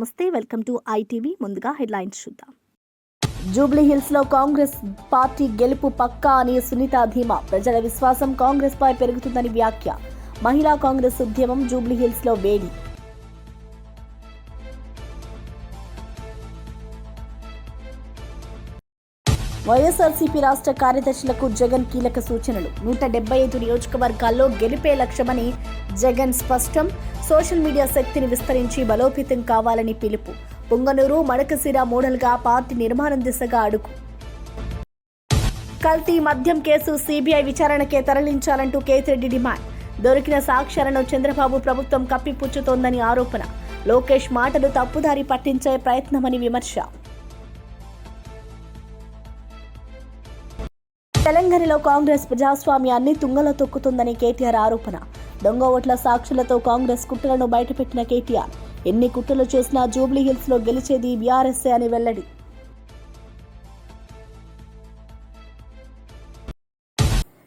నమస్తే, welcome to ITV. ముందుగా headlines చూద్దాం. జూబ్లీ హిల్స్ లో కాంగ్రెస్ పార్టీ గెలుపు పక్కా అని సునీత ధీమా. ప్రజల విశ్వాసం కాంగ్రెస్ పై పెరుగుతుందని వ్యాఖ్య. మహిళా కాంగ్రెస్ ఉద్యమం జూబ్లీ హిల్స్ లో వేడి. వైఎస్ఆర్సీపీ రాష్ట్ర కార్యదర్శులకు జగన్ కీలక సూచనలు. 175 నియోజకవర్గాల్లో గెలిపే లక్ష్యమని జగన్ స్పష్టం. సోషల్ మీడియా శక్తిని విస్తరించి బలోపేతం కావాలని పిలుపు. పుంగనూరు, మడకశిర మోడల్గా పార్టీ నిర్మాణం దిశగా అడుగు. కల్తీ మద్యం కేసు సీబీఐ విచారణకే తరలించాలంటూ కేతిరెడ్డి డిమాండ్. దొరికిన సాక్ష్యాలను చంద్రబాబు ప్రభుత్వం కప్పిపుచ్చుతోందని ఆరోపణ. లోకేష్ మాటలు తప్పుదారి పట్టించే ప్రయత్నమని విమర్శ. తెలంగాణలో కాంగ్రెస్ ప్రజాస్వామ్యాన్ని తుంగలో తొక్కుతుందని కేటీఆర్ ఆరోపణ. దొంగ ఓట్ల సాక్షులతో కాంగ్రెస్ కుట్రలను బయటపెట్టిన కేటీఆర్. ఎన్ని కుట్రలు చేసినా జూబ్లీ హిల్స్ లో గెలిచేది బీఆర్ఎస్ఏ అని వెల్లడి.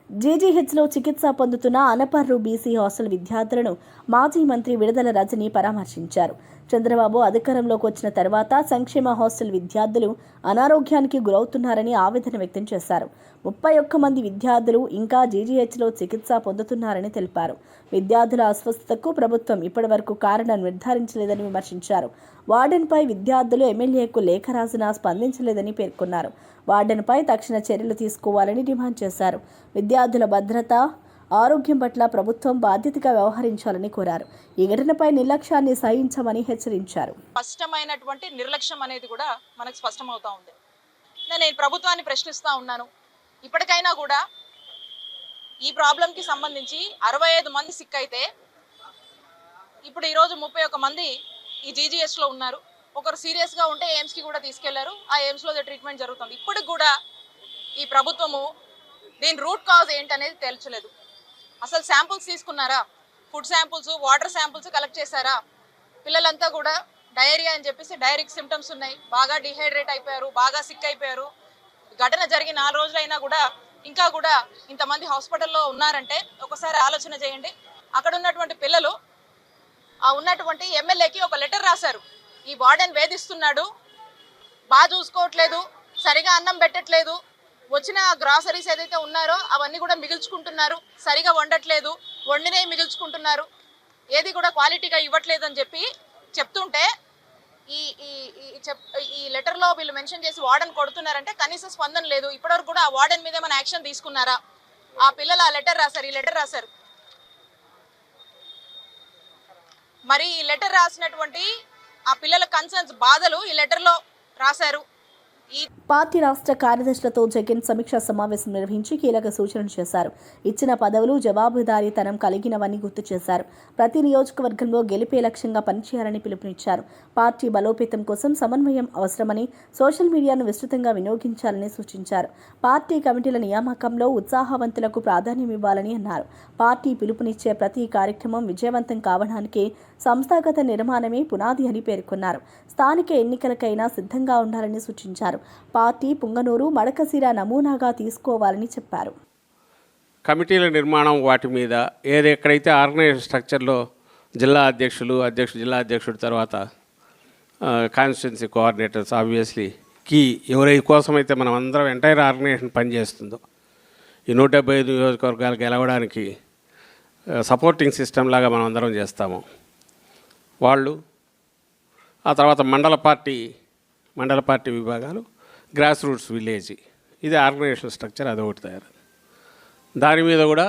జీజీహెచ్ లో చికిత్స పొందుతున్న అనపర్రు బీసీ హాస్టల్ విద్యార్థులను మాజీ మంత్రి విడుదల రజని పరామర్శించారు. చంద్రబాబు అధికారంలోకి వచ్చిన తర్వాత సంక్షేమ హాస్టల్ విద్యార్థులు అనారోగ్యానికి గురవుతున్నారని ఆవేదన వ్యక్తం చేశారు. 31 మంది విద్యార్థులు ఇంకా జీజీహెచ్లో చికిత్స పొందుతున్నారని తెలిపారు. విద్యార్థుల అస్వస్థతకు ప్రభుత్వం ఇప్పటివరకు కారణం నిర్ధారించలేదని విమర్శించారు. వార్డెన్పై విద్యార్థులు ఎమ్మెల్యేకు లేఖ రాసినా స్పందించలేదని పేర్కొన్నారు. వార్డెన్పై తక్షణ చర్యలు తీసుకోవాలని డిమాండ్ చేశారు. విద్యార్థుల భద్రత, ఆరోగ్యం పట్ల ప్రభుత్వం బాధ్యతగా వ్యవహరించాలని కోరారు. ఈ ఘటనపై నిర్లక్ష్యాన్ని సహించమని హెచ్చరించారు. స్పష్టమైనటువంటి నిర్లక్ష్యం అనేది కూడా మనకు స్పష్టమవుతా ఉంది. నేను ప్రభుత్వాన్ని ప్రశ్నిస్తా ఉన్నాను. ఇప్పటికైనా కూడా ఈ ప్రాబ్లంకి సంబంధించి 65 మంది సిక్ అయితే ఇప్పుడు ఈరోజు 31 మంది ఈ జీజీఎస్లో ఉన్నారు. ఒకరు సీరియస్గా ఉంటే ఎయిమ్స్కి కూడా తీసుకెళ్లారు. ఆ ఎయిమ్స్లో ట్రీట్మెంట్ జరుగుతుంది. ఇప్పటికి కూడా ఈ ప్రభుత్వము దీని రూట్ కాజ్ ఏంటనేది తేల్చలేదు. అసలు శాంపుల్స్ తీసుకున్నారా? Food samples, water samples collect చేశారా? పిల్లలంతా కూడా డయేరియా అని చెప్పేసి డైరిక్ సిమ్టమ్స్ ఉన్నాయి. బాగా డిహైడ్రేట్ అయిపోయారు, బాగా సిక్ అయిపోయారు. ఘటన జరిగి 4 రోజులైనా కూడా ఇంకా కూడా ఇంతమంది హాస్పిటల్లో ఉన్నారంటే ఒకసారి ఆలోచన చేయండి. అక్కడ ఉన్నటువంటి పిల్లలు ఆ ఉన్నటువంటి ఎమ్మెల్యేకి ఒక లెటర్ రాశారు. ఈ వార్డెన్ వేధిస్తున్నాడు, బాగా చూసుకోవట్లేదు, సరిగా అన్నం పెట్టట్లేదు, వచ్చిన గ్రాసరీస్ ఏదైతే ఉన్నారో అవన్నీ కూడా మిగిల్చుకుంటున్నారు, సరిగా వండట్లేదు, వండినవి మిగిల్చుకుంటున్నారు, ఏది కూడా క్వాలిటీగా ఇవ్వట్లేదు అని చెప్పి చెప్తుంటే ఈ లెటర్లో వీళ్ళు మెన్షన్ చేసి వార్డెన్ కొడుతున్నారంటే కనీస స్పందన లేదు. ఇప్పటివరకు కూడా ఆ వార్డెన్ మీద ఏమైనా యాక్షన్ తీసుకున్నారా? ఆ పిల్లలు ఆ లెటర్ రాశారు, ఈ లెటర్ రాశారు. మరి ఈ లెటర్ రాసినటువంటి ఆ పిల్లల కన్సర్న్స్, బాధలు ఈ లెటర్లో రాశారు. పార్టీ రాష్ట్ర కార్యదర్శులతో జగన్ సమీక్షా సమావేశం నిర్వహించి కీలక సూచనలు చేశారు. ఇచ్చిన పదవులు జవాబుదారీతనం కలిగినవని గుర్తు చేశారు. ప్రతి నియోజకవర్గంలో గెలిపే లక్ష్యంగా పనిచేయాలని పిలుపునిచ్చారు. పార్టీ బలోపేతం కోసం సమన్వయం అవసరమని, సోషల్ మీడియాను విస్తృతంగా వినియోగించాలని సూచించారు. పార్టీ కమిటీల నియామకంలో ఉత్సాహవంతులకు ప్రాధాన్యం ఇవ్వాలని అన్నారు. పార్టీ పిలుపునిచ్చే ప్రతి కార్యక్రమం విజయవంతం కావడానికి సంస్థాగత నిర్మాణమే పునాది అని పేర్కొన్నారు. స్థానిక ఎన్నికలకైనా సిద్ధంగా ఉండాలని సూచించారు. పార్టీ పుంగనూరు, మడకశిర నమూనాగా తీసుకోవాలని చెప్పారు. కమిటీల నిర్మాణం, వాటి మీద ఎక్కడైతే ఆర్గనైజేషన్ స్ట్రక్చర్లో జిల్లా జిల్లా అధ్యక్షుడు తర్వాత కాన్స్టిట్యున్సీ కోఆర్డినేటర్స్ ఆబ్వియస్లీ కీ ఎవరి కోసమైతే మనం అందరం ఎంటైర్ ఆర్గనైజేషన్ పనిచేస్తుందో ఈ 175 నియోజకవర్గాలు గెలవడానికి సపోర్టింగ్ సిస్టమ్ లాగా మనం అందరం చేస్తాము. వాళ్ళు ఆ తర్వాత మండల పార్టీ విభాగాలు, గ్రాస్ రూట్స్ విలేజ్, ఇది ఆర్గనైజేషన్ స్ట్రక్చర్, అదొకటి తయారు. దాని మీద కూడా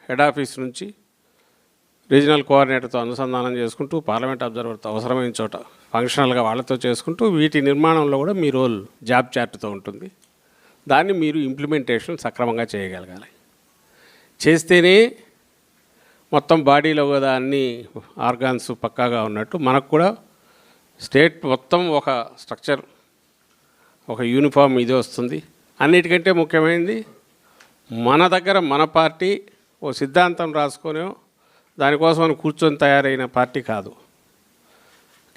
హెడ్ ఆఫీస్ నుంచి రీజనల్ కోఆర్డినేటర్తో అనుసంధానం చేసుకుంటూ, పార్లమెంట్ అబ్జర్వర్తో అవసరమైన చోట ఫంక్షనల్గా వాళ్ళతో చేసుకుంటూ, వీటి నిర్మాణంలో కూడా మీ రోల్ జాబ్ చార్ట్తో ఉంటుంది. దాన్ని మీరు ఇంప్లిమెంటేషన్ సక్రమంగా చేయగలగాలి. చేస్తేనే మొత్తం బాడీలో కూడా అన్ని ఆర్గాన్స్ పక్కాగా ఉన్నట్టు మనకు కూడా స్టేట్ మొత్తం ఒక స్ట్రక్చర్, ఒక యూనిఫామ్ ఇది వస్తుంది. అన్నిటికంటే ముఖ్యమైనది మన దగ్గర మన పార్టీ ఓ సిద్ధాంతం రాసుకొని దానికోసం కూర్చొని తయారైన పార్టీ కాదు.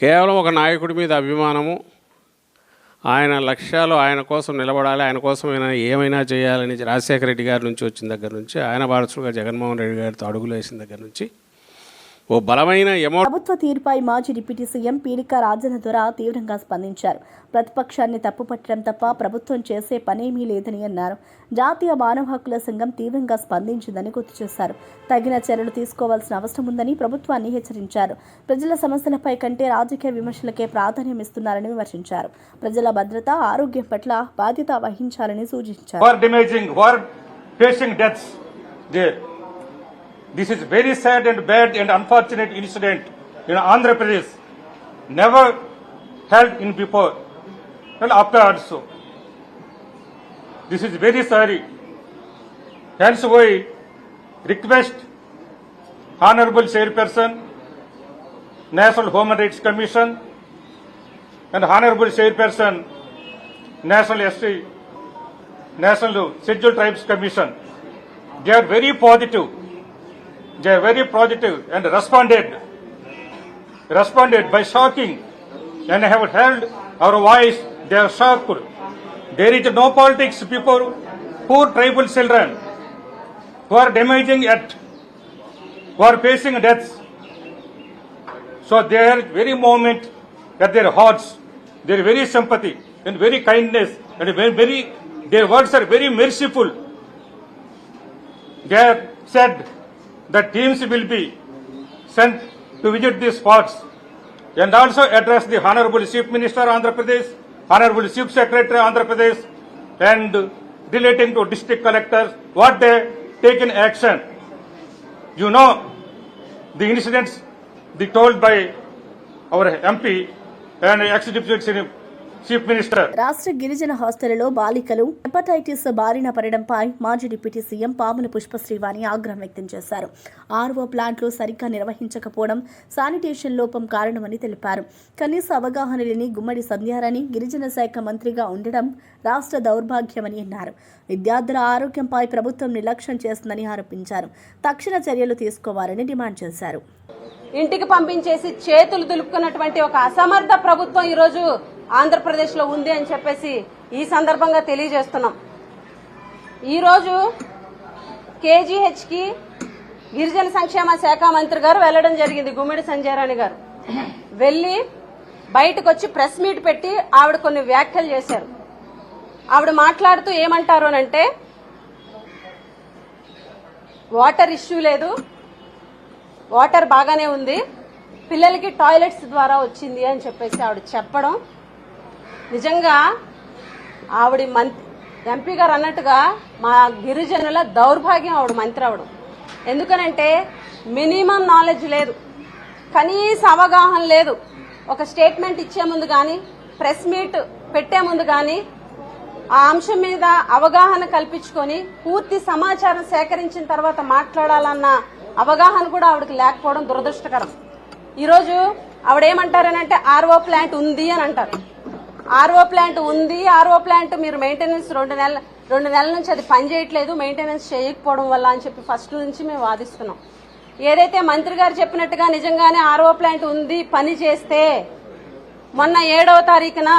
కేవలం ఒక నాయకుడి మీద అభిమానము, ఆయన లక్ష్యాలు, ఆయన కోసం నిలబడాలి, ఆయన కోసం ఏమైనా చేయాలని రాజశేఖర రెడ్డి గారి నుంచి వచ్చిన దగ్గర నుంచి, ఆయన వారసుడుగా జగన్మోహన్ రెడ్డి గారితో అడుగులు వేసిన దగ్గర నుంచి ఓ బలమైన ప్రభుత్వ తీరుపై మాజీ డిప్యూటీ సీఎం పీడిక రాజన్న దొర తీవ్రంగా స్పందించారు. ప్రతిపక్షాన్ని తప్పుపట్టడం తప్ప ప్రభుత్వం చేసే పనేమీ లేదని అన్నారు. జాతీయ మానవ హక్కుల సంఘం తీవ్రంగా స్పందించిందని గుర్తు చేశారు. తగిన చర్యలు తీసుకోవాల్సిన అవసరం ఉందని ప్రభుత్వాన్ని హెచ్చరించారు. ప్రజల సమస్యలపై కంటే రాజకీయ విమర్శలకే ప్రాధాన్యం ఇస్తున్నారని విమర్శించారు. ప్రజల భద్రత, ఆరోగ్యం పట్ల బాధ్యత వహించాలని సూచించారు. This is very sad and bad and unfortunate incident in Andhra Pradesh. Never held in before and after also. This is very sorry. Hence we request Honorable Chairperson, National Human Rights Commission and Honorable Chairperson, National SC, National Scheduled Tribes Commission. They are very positive. They are very positive and responded by shocking and have held our voice. They are shocked. There is no politics before poor tribal children who are damaging at, who are facing deaths. So they are very moment at their hearts. There is very sympathy and very kindness and very their words are very merciful. They have said that teams will be sent to visit these spots and also address the Honorable Chief Minister Andhra Pradesh, Honorable Chief Secretary Andhra Pradesh, and relating to district collectors what they taken action. You know the incidents told by our MP and ex-deputy Chief Minister. రాష్ట్ర గిరిజన హాస్టళ్లలో బాలికలు hepatitis బారిన పడడంపై మాజీ deputy CM పాముల పుష్పశ్రీవాణి ఆగ్రహం వ్యక్తం చేశారు. RO ప్లాంట్లు సరిగ్గా నిర్వహించకపోవడం, శానిటేషన్ లోపం కారణమని తెలిపారు. కనీస అవగాహన లేని గుమ్మడి సంధ్యారాణి గిరిజన శాఖ మంత్రిగా ఉండడం రాష్ట్ర దౌర్భాగ్యమని అన్నారు. విద్యార్థుల ఆరోగ్యంపై ప్రభుత్వం నిర్లక్ష్యం చేస్తుందని ఆరోపించారు. తక్షణ చర్యలు తీసుకోవాలని డిమాండ్ చేశారు. ఇంటికి పంపించేసి చేతులు దులుపుకున్నటువంటి ఒక అసమర్థ ప్రభుత్వం ఈరోజు ఆంధ్రప్రదేశ్ లో ఉంది అని చెప్పేసి ఈ సందర్భంగా తెలియజేస్తున్నాం. ఈరోజు కేజీహెచ్ కి గిరిజన సంక్షేమ శాఖ మంత్రి గారు వెళ్లడం జరిగింది. గుమ్మిడి సంజయరాణి గారు వెళ్లి బయటకు వచ్చి ప్రెస్ మీట్ పెట్టి ఆవిడ కొన్ని వ్యాఖ్యలు చేశారు. ఆవిడ మాట్లాడుతూ ఏమంటారు అంటే వాటర్ ఇష్యూ లేదు, వాటర్ బాగానే ఉంది, పిల్లలకి టాయిలెట్స్ ద్వారా వచ్చింది అని చెప్పేసి ఆవిడ చెప్పడం నిజంగా ఆవిడ ఎంపీ గారు అన్నట్టుగా మా గిరిజనుల దౌర్భాగ్యం ఆవిడ మంత్రి అవడం. ఎందుకనంటే మినిమం నాలెడ్జ్ లేదు, కనీస అవగాహన లేదు. ఒక స్టేట్మెంట్ ఇచ్చే ముందు కానీ ప్రెస్ మీట్ పెట్టే ముందు కానీ ఆ అంశం మీద అవగాహన కల్పించుకొని పూర్తి సమాచారం సేకరించిన తర్వాత మాట్లాడాలన్న అవగాహన కూడా ఆవిడకి లేకపోవడం దురదృష్టకరం. ఈరోజు ఆవిడేమంటారనంటే ఆర్ఓ ప్లాంట్ ఉంది అని అంటారు. ఆర్ఓ ప్లాంట్ ఉంది, ఆర్ఓ ప్లాంట్ మీరు మెయింటెనెన్స్ 2 నెలల నుంచి అది పనిచేయట్లేదు, మెయింటెనెన్స్ చేయకపోవడం వల్ల అని చెప్పి ఫస్ట్ నుంచి మేము వాదిస్తున్నాం. ఏదైతే మంత్రి గారు చెప్పినట్టుగా నిజంగానే ఆర్ఓ ప్లాంట్ ఉంది, పని చేస్తే మొన్న 7వ తారీఖున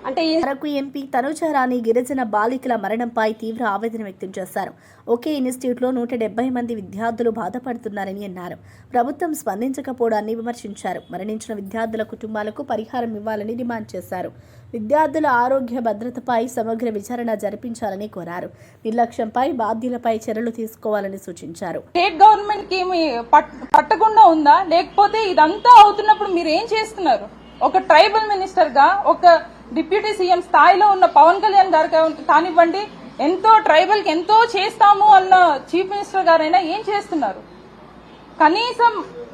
అంటే వరకు ఎంపీ తనుజారాణి గిరిజన బాలికల మరణంపై తీవ్ర ఆవేదన వ్యక్తం చేశారు. ఒకే ఇన్స్టిట్యూట్లో 170 మంది విద్యార్థులు బాధపడుతున్నారని అన్నారు. ప్రభుత్వం స్పందించకపోవడాన్ని విమర్శించారు. మరణించిన విద్యార్థుల కుటుంబాలకు పరిహారం ఇవ్వాలని డిమాండ్ చేశారు. విద్యార్థుల ఆరోగ్య భద్రతపై సమగ్ర విచారణ జరిపించాలని కోరారు. నిర్లక్ష్యంపై బాధ్యులపై చర్యలు తీసుకోవాలని సూచించారు. స్టేట్ గవర్నమెంట్ కి పట్టకుండా ఉందా, లేకపోతే ఇదంతా అవుతున్నప్పుడు మీరు ఏం చేస్తున్నారు? ఒక ట్రైబల్ మినిస్టర్ గా, ఒక డిప్యూటీ సీఎం స్థాయిలో ఉన్న పవన్ కళ్యాణ్ గారు కానివ్వండి, ఎంతో ట్రైబల్ కి ఎంతో చేస్తాము అన్న చీఫ్ మినిస్టర్ గారైనా ఏం చేస్తున్నారు? కనీసం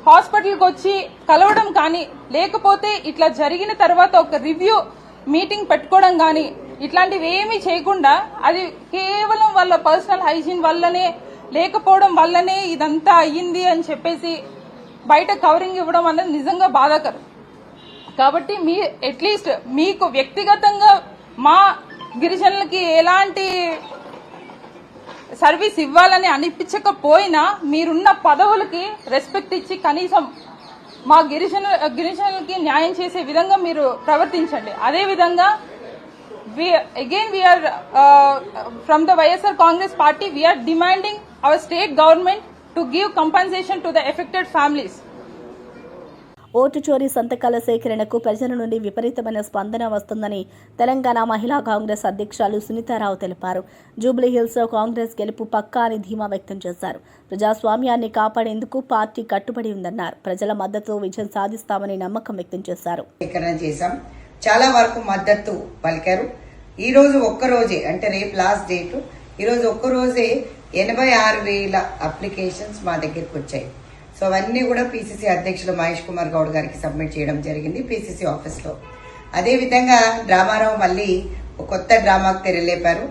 హాస్పిటల్కి వచ్చి కలవడం కానీ, లేకపోతే ఇట్లా జరిగిన తర్వాత ఒక రివ్యూ మీటింగ్ పెట్టుకోవడం కానీ, ఇట్లాంటివి ఏమీ చేయకుండా అది కేవలం వాళ్ళ పర్సనల్ హైజీన్ వల్లనే, లేకపోవడం వల్లనే ఇదంతా అయ్యింది అని చెప్పేసి బయట కవరింగ్ ఇవ్వడం అనేది నిజంగా బాధాకరం. కాబట్టి మీ అట్లీస్ట్ మీకు వ్యక్తిగతంగా మా గిరిజనులకి ఎలాంటి సర్వీస్ ఇవ్వాలని అనిపించకపోయినా మీరున్న పదవులకి రెస్పెక్ట్ ఇచ్చి కనీసం మా గిరిజనులకి న్యాయం చేసే విధంగా మీరు ప్రవర్తించండి. అదేవిధంగా we are from the YSR Congress party we are demanding our state government to give compensation to the affected families. Vote చోరీ సంతకాల సేకరణకు ప్రజల నుండి విపరీతమైన స్పందన వస్తుందని తెలంగాణ మహిళా కాంగ్రెస్ అధ్యక్షురాలు సునీతారావు తెలిపారు. జూబ్లీహిల్స్లో కాంగ్రెస్ గెలుపు పక్కా అని ధీమా వ్యక్తం చేశారు. ప్రజాస్వామ్యాన్ని కాపాడేందుకు పార్టీ కట్టుబడి ఉందన్నారు. ప్రజల మద్దతు విజయం సాధిస్తామని నమ్మకం వ్యక్తం చేశారు. చాలా వరకు మద్దతు పలికారు. ఈ రోజు ఒక్కరోజే అంటే రేపు లాస్ట్ డేట్, ఈ రోజు ఒక్కరోజే 86,000 అప్లికేషన్స్ మా దగ్గరికి వచ్చాయి. సో అవన్నీ కూడా పీసీసీ అధ్యక్షులు మహేష్ కుమార్ గౌడ్ గారికి సబ్మిట్ చేయడం జరిగింది పీసీసీ ఆఫీస్లో. అదేవిధంగా డ్రామారావు మళ్ళీ ఒక కొత్త డ్రామాకు తెరలేపారు.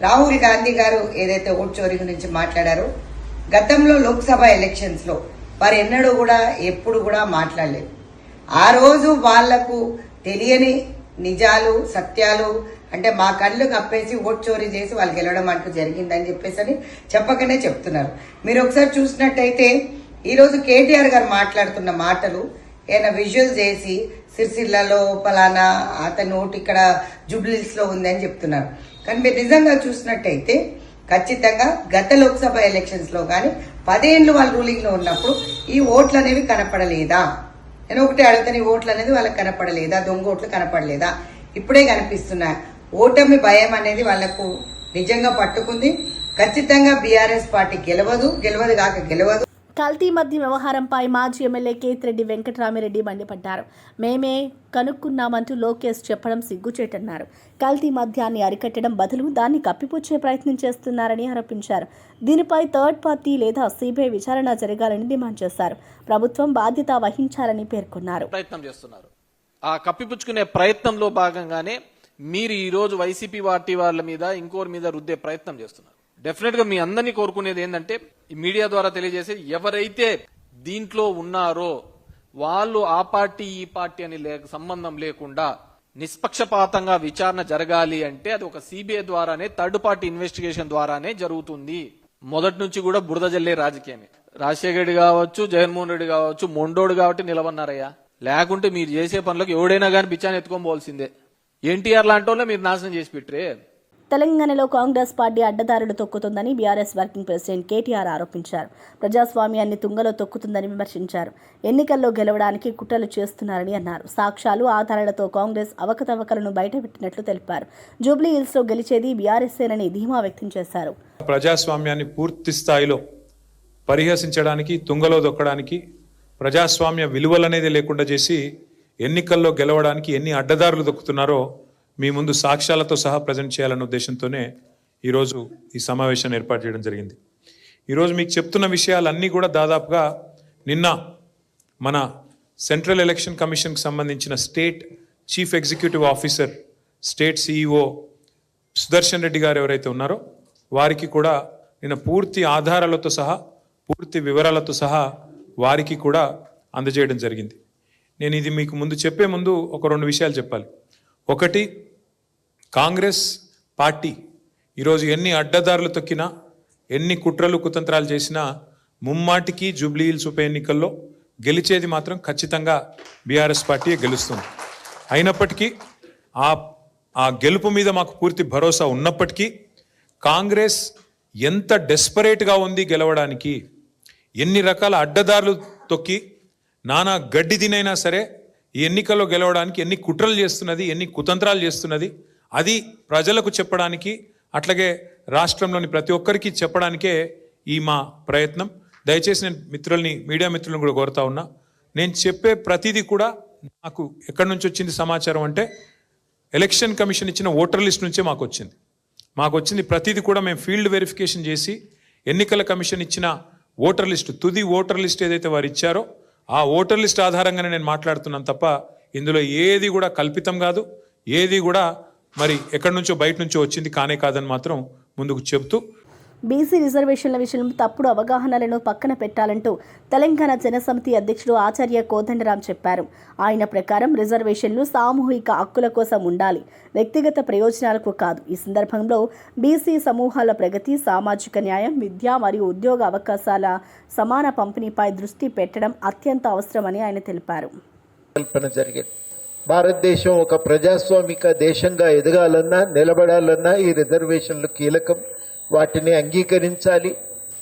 రాహుల్ గాంధీ గారు ఏదైతే ఓటు చోరీ గురించి మాట్లాడారో, గతంలో లోక్సభ ఎలక్షన్స్లో వారు ఎన్నడూ కూడా ఎప్పుడు కూడా మాట్లాడలేదు. ఆ రోజు వాళ్లకు తెలియని నిజాలు సత్యాలు అంటే మా కళ్ళు కప్పేసి ఓటు చోరీ చేసి వాళ్ళు గెలవడం అంటూ జరిగిందని చెప్పేసి చెప్పకనే చెప్తున్నారు. మీరు ఒకసారి చూసినట్టయితే ఈ రోజు కేటీఆర్ గారు మాట్లాడుతున్న మాటలు ఏమైనా విజువల్ చేసి సిరిసిల్లలో పలానా అతని ఓటు ఇక్కడ జూబ్లీహిల్స్ లో ఉంది అని చెప్తున్నారు. కానీ మీరు నిజంగా చూసినట్టయితే ఖచ్చితంగా గత లోక్సభ ఎలక్షన్స్ లో కానీ 10 ఏళ్ళు వాళ్ళు రూలింగ్ లో ఉన్నప్పుడు ఈ ఓట్లు అనేవి కనపడలేదా? నేను ఒకటే అడుగుతాను, ఈ ఓట్లు అనేది వాళ్ళకి కనపడలేదా? దొంగ ఓట్లు కనపడలేదా? ఇప్పుడే కనిపిస్తున్నాయి. ఓటమి భయం అనేది వాళ్లకు నిజంగా పట్టుకుంది. ఖచ్చితంగా బీఆర్ఎస్ పార్టీ గెలవదు. కల్తీ మద్య వ్యవహారంపై మాజీ ఎమ్మెల్యే కేతిరెడ్డి వెంకటరామిరెడ్డి మండిపడ్డారు. మేమే కనుక్కున్నామంటూ లోకేష్ చెప్పడం సిగ్గుచేటన్నారు. కల్తీ మద్యాన్ని అరికట్టడం బదులు దాన్ని కప్పిపుచ్చే ప్రయత్నం చేస్తున్నారని ఆరోపించారు. దీనిపై థర్డ్ పార్టీ లేదా సిబిఐ విచారణ జరగాలని డిమాండ్ చేశారు. ప్రభుత్వం బాధ్యత వహించాలని పేర్కొన్నారు. ప్రయత్నం చేస్తున్నారు. ఆ కప్పిపుచ్చుకునే ప్రయత్నంలో భాగంగానే మీరు ఈ రోజు వైసీపీ పార్టీ వాళ్ళ మీద ఇంకోరి మీద రుద్దే ప్రయత్నం చేస్తున్నారు. డెఫినెట్ గా మీ అందరినీ కోరుకునేది ఏంటంటే ఈ మీడియా ద్వారా తెలియజేసేది, ఎవరైతే దీంట్లో ఉన్నారో వాళ్ళు ఆ పార్టీ ఈ పార్టీ అని సంబంధం లేకుండా నిష్పక్షపాతంగా విచారణ జరగాలి అంటే అది ఒక సిబిఐ ద్వారానే, థర్డ్ పార్టీ ఇన్వెస్టిగేషన్ ద్వారానే జరుగుతుంది. మొదటి నుంచి కూడా బురద జల్లే రాజకీయమే. రాజశేఖర రెడ్డి కావచ్చు, జగన్మోహన్ రెడ్డి కావచ్చు, మొండోడు కాబట్టి నిలబన్నారయ్యా. లేకుంటే మీరు చేసే పనులకు ఎవడైనా కానీ బిచ్చాన్ని ఎత్తుకొని పోవాల్సిందే. ఎన్టీఆర్ లాంటి వాళ్ళే మీరు నాశనం చేసి పెట్టరే. తెలంగాణలో కాంగ్రెస్ పార్టీ అడ్డదారులు తొక్కుతుందని బీఆర్ఎస్ వర్కింగ్ ప్రెసిడెంట్ కేటీఆర్ ఆరోపించారు. ప్రజాస్వామ్యాన్ని తుంగలో తొక్కుతుందని విమర్శించారు. ఎన్నికల్లో గెలవడానికి కుట్రలు చేస్తున్నారని అన్నారు. సాక్ష్యాలు ఆధారాలతో కాంగ్రెస్ అవకతవకలను బయటపెట్టినట్లు తెలిపారు. జూబ్లీహిల్స్లో గెలిచేది బీఆర్ఎస్ఏనని ధీమా వ్యక్తం చేశారు. ప్రజాస్వామ్యాన్ని పూర్తి స్థాయిలో పరిహసించడానికి, తుంగలో దొక్కడానికి, ప్రజాస్వామ్య విలువలనేది లేకుండా చేసి ఎన్నికల్లో గెలవడానికి ఎన్ని అడ్డదారులు దొక్కుతున్నారో మీ ముందు సాక్ష్యాలతో సహా ప్రజెంట్ చేయాలనే ఉద్దేశంతోనే ఈరోజు ఈ సమావేశాన్ని ఏర్పాటు చేయడం జరిగింది. ఈరోజు మీకు చెప్తున్న విషయాలన్నీ కూడా దాదాపుగా నిన్న మన సెంట్రల్ ఎలక్షన్ కమిషన్కి సంబంధించిన state chief executive officer, state CEO Sudarshan Reddy గారు ఎవరైతే ఉన్నారో వారికి కూడా నిన్న పూర్తి ఆధారాలతో సహా, పూర్తి వివరాలతో సహా వారికి కూడా అందజేయడం జరిగింది. నేను ఇది మీకు ముందు చెప్పే ముందు ఒక 2 విషయాలు చెప్పాలి. ఒకటి, కాంగ్రెస్ పార్టీ ఈరోజు ఎన్ని అడ్డదారులు తొక్కినా, ఎన్ని కుట్రలు కుతంత్రాలు చేసినా ముమ్మాటికి జూబ్లీహిల్స్ ఉప ఎన్నికల్లో గెలిచేది మాత్రం ఖచ్చితంగా బీఆర్ఎస్ పార్టీయే గెలుస్తుంది. అయినప్పటికీ ఆ గెలుపు మీద మాకు పూర్తి భరోసా ఉన్నప్పటికీ కాంగ్రెస్ ఎంత డెస్పరేట్గా ఉంది గెలవడానికి, ఎన్ని రకాల అడ్డదారులు తొక్కి నానా గడ్డి తినైనా సరే ఈ ఎన్నికల్లో గెలవడానికి ఎన్ని కుట్రలు చేస్తున్నది, ఎన్ని కుతంత్రాలు చేస్తున్నది, అది ప్రజలకు చెప్పడానికి, అట్లాగే రాష్ట్రంలోని ప్రతి ఒక్కరికి చెప్పడానికే ఈ మా ప్రయత్నం. దయచేసి నేను మీడియా మిత్రులను కూడా కోరుతా ఉన్నా, నేను చెప్పే ప్రతిదీ కూడా నాకు ఎక్కడి నుంచి వచ్చింది సమాచారం అంటే ఎలక్షన్ కమిషన్ ఇచ్చిన ఓటర్ లిస్ట్ నుంచే మాకు వచ్చింది. ప్రతిదీ కూడా మేము ఫీల్డ్ వెరిఫికేషన్ చేసి ఎన్నికల కమిషన్ ఇచ్చిన ఓటర్ లిస్టు, తుది ఓటర్ లిస్ట్ ఏదైతే వారు ఇచ్చారో ఆ ఓటర్ లిస్ట్ ఆధారంగానే నేను మాట్లాడుతున్నాను తప్ప ఇందులో ఏది కూడా కల్పితం కాదు, ఏది కూడా మరి ఎక్కడి నుంచో బయట నుంచో వచ్చింది కానే కాదని మాత్రం ముందుకు చెబుతూ, బీసీ రిజర్వేషన్ల విషయంలో తప్పుడు అవగాహనలను పక్కన పెట్టాలంటూ తెలంగాణ జనసమితి అధ్యక్షుడు ఆచార్య కోదండరాం చెప్పారు. ఆయన ప్రకారం రిజర్వేషన్లు సామూహిక హక్కుల కోసం ఉండాలి, వ్యక్తిగత ప్రయోజనాలకు కాదు. ఈ సందర్భంలో బీసీ సమూహాల ప్రగతి, సామాజిక న్యాయం, విద్య మరియు ఉద్యోగ అవకాశాల సమాన పంపిణీపై దృష్టి పెట్టడం అత్యంత అవసరమని ఆయన తెలిపారు. భారతదేశం ఒక ప్రజాస్వామిక దేశంగా ఎదగాలన్నా, నిలబడాలన్నా ఈ రిజర్వేషన్లు కీలకం. వాటిని అంగీకరించాలి.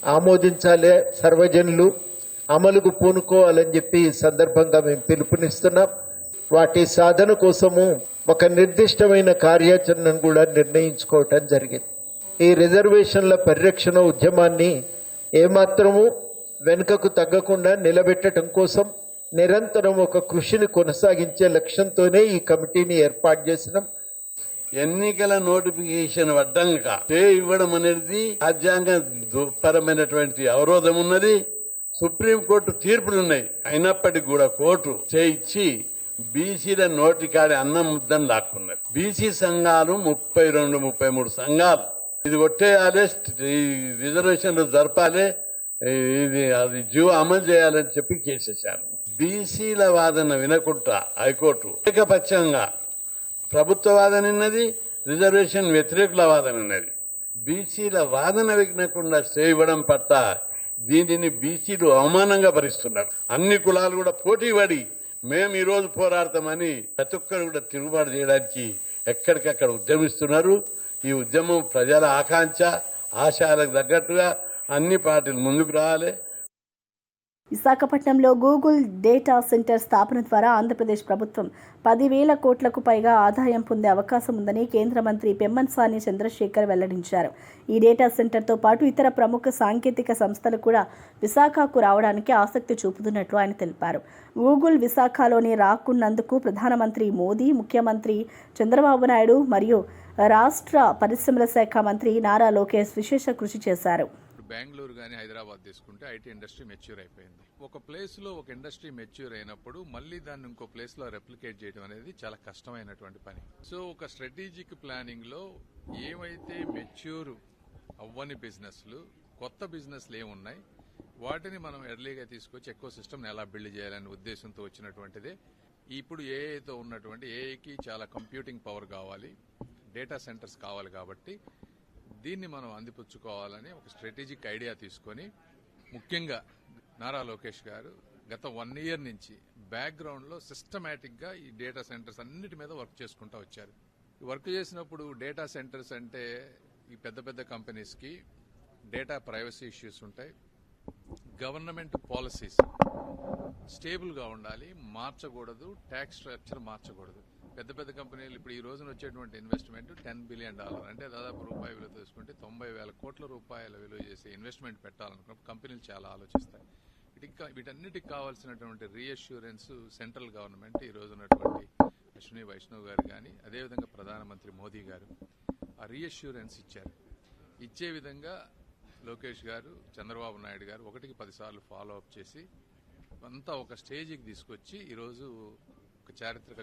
ఆమోదించాలి, సర్వజనులు అమలుకు పూనుకోవాలని చెప్పి ఈ సందర్భంగా మేము పిలుపునిస్తున్నాం. వాటి సాధన కోసము ఒక నిర్దిష్టమైన కార్యాచరణను కూడా నిర్ణయించుకోవటం జరిగింది. ఈ రిజర్వేషన్ల పరిరక్షణ ఉద్యమాన్ని ఏమాత్రము వెనుకకు తగ్గకుండా నిలబెట్టడం కోసం నిరంతరం ఒక కృషిని కొనసాగించే లక్ష్యంతోనే ఈ కమిటీని ఏర్పాటు చేసినాం. ఎన్నికల నోటిఫికేషన్ అడ్డంగా స్టే ఇవ్వడం అనేది రాజ్యాంగ పరమైనటువంటి అవరోధం ఉన్నది. సుప్రీంకోర్టు తీర్పులున్నాయి. అయినప్పటికీ కూడా కోర్టు స్టే ఇచ్చి బీసీల నోటికాడి అన్నం ముద్దను లాక్కున్నది. బీసీ సంఘాలు 32-33 సంఘాలు ఇది కొట్టేయాలి, రిజర్వేషన్లు జరపాలి, అది జీవో అమలు చేయాలని చెప్పి కేసేశారు. బీసీల వాదన వినకుండా హైకోర్టు ఏకపక్షంగా ప్రభుత్వ వాదన ఉన్నది, రిజర్వేషన్ వ్యతిరేకుల వాదన ఉన్నది. బీసీల వాదన వినకుండా స్టే ఇవ్వడం పట్ల దీనిని బీసీలు అవమానంగా భరిస్తున్నారు. అన్ని కులాలు కూడా పోటీ పడి మేము ఈ రోజు పోరాడతామని ప్రతి ఒక్కరు కూడా తిరుగుబాటు చేయడానికి ఎక్కడికక్కడ ఉద్యమిస్తున్నారు. ఈ ఉద్యమం ప్రజల ఆకాంక్ష, ఆశయాలకు తగ్గట్టుగా అన్ని పార్టీలు ముందుకు రావాలి. విశాఖపట్నంలో గూగుల్ డేటా సెంటర్ స్థాపన ద్వారా ఆంధ్రప్రదేశ్ ప్రభుత్వం 10,000 కోట్లకు పైగా ఆదాయం పొందే అవకాశం ఉందని కేంద్ర మంత్రి పెమ్మసాని చంద్రశేఖర్ వెల్లడించారు. ఈ డేటా సెంటర్తో పాటు ఇతర ప్రముఖ సాంకేతిక సంస్థలు కూడా విశాఖకు రావడానికి ఆసక్తి చూపుతున్నట్లు ఆయన తెలిపారు. గూగుల్ విశాఖలోని రాకున్నందుకు ప్రధానమంత్రి మోదీ, ముఖ్యమంత్రి చంద్రబాబు నాయుడు మరియు రాష్ట్ర పరిశ్రమల శాఖ మంత్రి నారా లోకేష్ విశేష కృషి చేశారు. బెంగళూరు కానీ హైదరాబాద్ తీసుకుంటే ఐటీ ఇండస్ట్రీ మెచ్యూర్ అయిపోయింది. ఒక ప్లేస్లో ఒక ఇండస్ట్రీ మెచ్యూర్ అయినప్పుడు మళ్ళీ దాన్ని ఇంకో ప్లేస్లో రెప్లికేట్ చేయడం అనేది చాలా కష్టమైనటువంటి పని. సో ఒక స్ట్రాటజిక్ ప్లానింగ్లో ఏమైతే మెచ్యూర్ అవ్వని బిజినెస్లు, కొత్త బిజినెస్లు ఏమున్నాయి వాటిని మనం ఎర్లీగా తీసుకొచ్చి ఎకో సిస్టమ్ని ఎలా బిల్డ్ చేయాలనే ఉద్దేశంతో వచ్చినటువంటిదే. ఇప్పుడు ఏఐతో ఉన్నటువంటి ఏఐకి చాలా కంప్యూటింగ్ పవర్ కావాలి, డేటా సెంటర్స్ కావాలి. కాబట్టి దీన్ని మనం అందిపుచ్చుకోవాలని ఒక స్ట్రాటజిక్ ఐడియా తీసుకొని ముఖ్యంగా నారా లోకేష్ గారు గత 1 year నుంచి బ్యాక్గ్రౌండ్లో సిస్టమేటిక్గా ఈ డేటా సెంటర్స్ అన్నిటి మీద వర్క్ చేసుకుంటూ వచ్చారు. వర్క్ చేసినప్పుడు డేటా సెంటర్స్ అంటే ఈ పెద్ద పెద్ద కంపెనీస్కి డేటా ప్రైవసీ ఇష్యూస్ ఉంటాయి. గవర్నమెంట్ పాలసీస్ స్టేబుల్గా ఉండాలి, మార్చకూడదు, ట్యాక్స్ స్ట్రక్చర్ మార్చకూడదు. పెద్ద పెద్ద కంపెనీలు ఇప్పుడు ఈ రోజున వచ్చేటువంటి ఇన్వెస్ట్మెంట్ $10 billion అంటే దాదాపు రూపాయి విలువ తీసుకుంటే 90,000 కోట్ల రూపాయల విలువ చేసే ఇన్వెస్ట్మెంట్ పెట్టాలనుకున్నప్పుడు కంపెనీలు చాలా ఆలోచిస్తాయి. వీటన్నిటికి కావాల్సినటువంటి రీఅష్యూరెన్స్ సెంట్రల్ గవర్నమెంట్ ఈ రోజు ఉన్నటువంటి అశ్విని వైష్ణవ్ గారు కానీ అదేవిధంగా ప్రధానమంత్రి మోదీ గారు ఆ రీఅష్యూరెన్స్ ఇచ్చారు. ఇచ్చే విధంగా లోకేష్ గారు, చంద్రబాబు నాయుడు గారు 1కి 10 సార్లు ఫాలో అప్ చేసి అంతా ఒక స్టేజ్కి తీసుకొచ్చి ఈరోజు ఒక చారిత్రక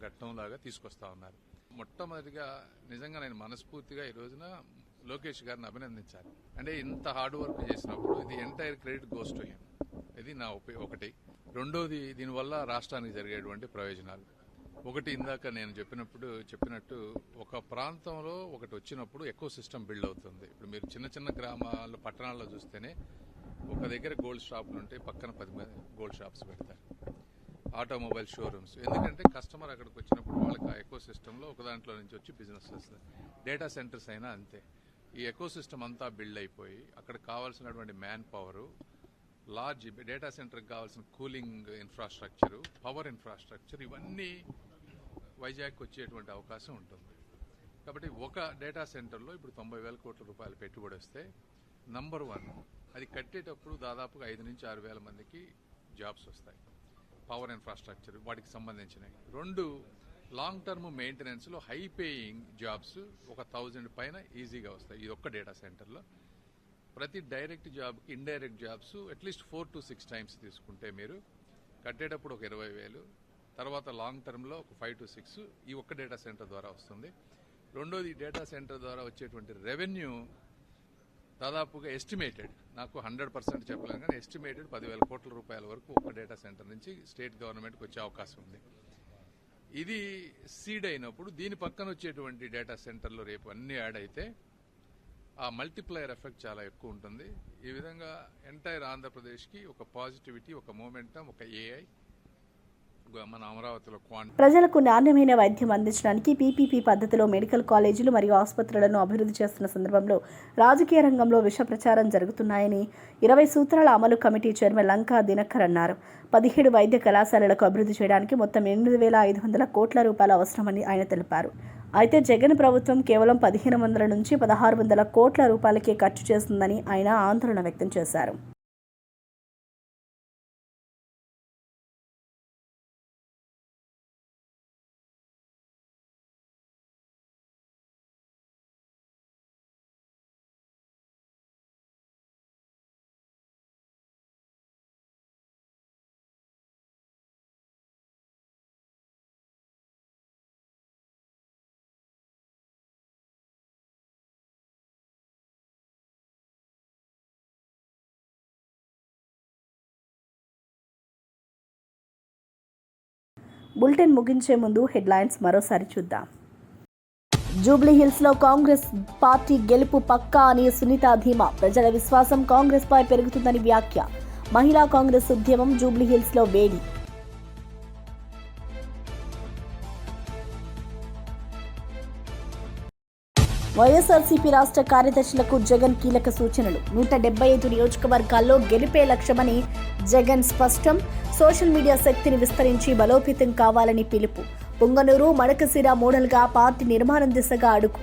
ఘట్టంలాగా తీసుకొస్తా ఉన్నారు. మొట్టమొదటిగా నిజంగా నేను మనస్ఫూర్తిగా ఈ రోజున లోకేష్ గారిని అభినందించాలి. అంటే ఇంత హార్డ్ వర్క్ చేసినప్పుడు ఇది entire credit goes to him. ఇది నా ఒకటి. రెండోది దీనివల్ల రాష్ట్రానికి జరిగేటువంటి ప్రయోజనాలు. ఒకటి ఇందాక నేను చెప్పినట్టు ఒక ప్రాంతంలో ఒకటి వచ్చినప్పుడు ఎకో సిస్టమ్ బిల్డ్ అవుతుంది. ఇప్పుడు మీరు చిన్న చిన్న గ్రామాల్లో, పట్టణాల్లో చూస్తేనే ఒక దగ్గర గోల్డ్ షాపులు ఉంటాయి, పక్కన 10 గోల్డ్ షాప్స్ పెడతారు. ఆటోమొబైల్ షోరూమ్స్, ఎందుకంటే కస్టమర్ అక్కడికి వచ్చినప్పుడు వాళ్ళకి ఆ ఎకో సిస్టంలో ఒక దాంట్లో నుంచి వచ్చి బిజినెస్ వస్తుంది. డేటా సెంటర్స్ అయినా అంతే. ఈ ఎకో సిస్టమ్ అంతా బిల్డ్ అయిపోయి అక్కడ కావాల్సినటువంటి మ్యాన్ పవరు, లార్జ్ డేటా సెంటర్కి కావాల్సిన కూలింగ్ ఇన్ఫ్రాస్ట్రక్చరు, పవర్ ఇన్ఫ్రాస్ట్రక్చర్ ఇవన్నీ వైజాగ్కి వచ్చేటువంటి అవకాశం ఉంటుంది. కాబట్టి ఒక డేటా సెంటర్లో ఇప్పుడు 90,000 కోట్ల రూపాయలు పెట్టుబడి వస్తే నంబర్ 1 అది కట్టేటప్పుడు దాదాపుగా 5 నుంచి 6 వేల మందికి జాబ్స్ వస్తాయి. పవర్ ఇన్ఫ్రాస్ట్రక్చర్ వాటికి సంబంధించినవి. 2 లాంగ్ టర్మ్ మెయింటెనెన్స్లో హై పేయింగ్ జాబ్స్ ఒక 1000 పైన ఈజీగా వస్తాయి ఈ ఒక్క డేటా సెంటర్లో. ప్రతి డైరెక్ట్ జాబ్కి indirect jobs at least 4 to 6 times తీసుకుంటే మీరు కట్టేటప్పుడు ఒక 20,000, తర్వాత లాంగ్ టర్మ్లో ఒక 5 to 6 ఈ ఒక్క డేటా సెంటర్ ద్వారా వస్తుంది. రెండోది డేటా సెంటర్ ద్వారా వచ్చేటువంటి రెవెన్యూ దాదాపుగా ఎస్టిమేటెడ్, నాకు 100% చెప్పలేను కానీ ఎస్టిమేటెడ్ 10,000 కోట్ల రూపాయల వరకు ఒక డేటా సెంటర్ నుంచి స్టేట్ గవర్నమెంట్కి వచ్చే అవకాశం ఉంది. ఇది సీడ్ అయినప్పుడు దీని పక్కన వచ్చేటువంటి డేటా సెంటర్లో రేపు అన్ని యాడ్ అయితే ఆ మల్టిప్లయర్ ఎఫెక్ట్ చాలా ఎక్కువ ఉంటుంది. ఈ విధంగా ఎంటైర్ ఆంధ్రప్రదేశ్కి ఒక పాజిటివిటీ, ఒక మూమెంటం, ఒక ఏఐ మన అమరావతిలో ప్రజలకు నాణ్యమైన వైద్యం అందించడానికి పీపీపీ పద్ధతిలో మెడికల్ కాలేజీలు మరియు ఆసుపత్రులను అభివృద్ధి చేస్తున్న సందర్భంలో రాజకీయ రంగంలో విష ప్రచారం జరుగుతున్నాయని 20 సూత్రాల అమలు కమిటీ చైర్మన్ లంకా దినకర్ అన్నారు. 17 వైద్య కళాశాలలకు అభివృద్ధి చేయడానికి మొత్తం 8,500 కోట్ల రూపాయలు అవసరమని ఆయన తెలిపారు. అయితే జగన్ ప్రభుత్వం కేవలం 1,500 నుంచి 1,600 కోట్ల రూపాయలకే ఖర్చు చేస్తుందని ఆయన ఆందోళన వ్యక్తం చేశారు. బులెటిన్ ముగించే ముందు హెడ్లైన్స్ మరోసారి చూద్దాం. జూబ్లీహిల్స్లో కాంగ్రెస్ పార్టీ గెలుపు పక్కా అని సునీత ధీమా. ప్రజల విశ్వాసం కాంగ్రెస్పై పెరుగుతుందని వ్యాఖ్య. మహిళా కాంగ్రెస్ ఉద్యమం జూబ్లీహిల్స్లో వేడి. వైఎస్ఆర్సీపీ రాష్ట్ర కార్యదర్శులకు జగన్ కీలక సూచనలు. 175 నియోజకవర్గాల్లో గెలిపే లక్ష్యమని జగన్ స్పష్టం. సోషల్ మీడియా శక్తిని విస్తరించి బలోపేతం కావాలని పిలుపు. పొంగనూరు, మడకశిర మోడల్గా పార్టీ నిర్మాణం దిశగా అడుగు.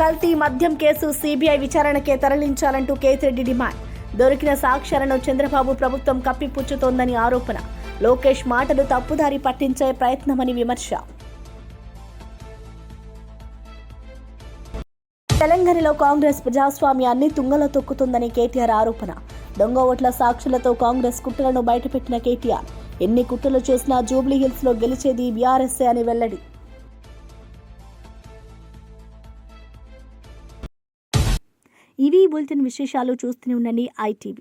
కల్తీ మద్యం కేసు సీబీఐ విచారణకే తరలించాలంటూ కేతిరెడ్డి డిమాండ్. దొరికిన సాక్ష్యాలను చంద్రబాబు ప్రభుత్వం కప్పిపుచ్చుతోందని ఆరోపణ. లోకేష్ మాటలు తప్పుదారి పట్టించే ప్రయత్నమని విమర్శ. తెలంగాణలో కాంగ్రెస్ ప్రజాస్వామ్యాన్ని తుంగలో తొక్కుతుందని కేటీఆర్ ఆరోపణ. దొంగ ఓట్ల సాక్షులతో కాంగ్రెస్ కుట్రలను బయటపెట్టిన కేటీఆర్. ఎన్ని కుట్రలు చేసినా జూబ్లీహిల్స్లో గెలిచేది బీఆర్ఎస్ఏ అని వెల్లడి. ఇవి బులెటిన్ విశేషాలు. చూస్తూనే ఉండండి ITV.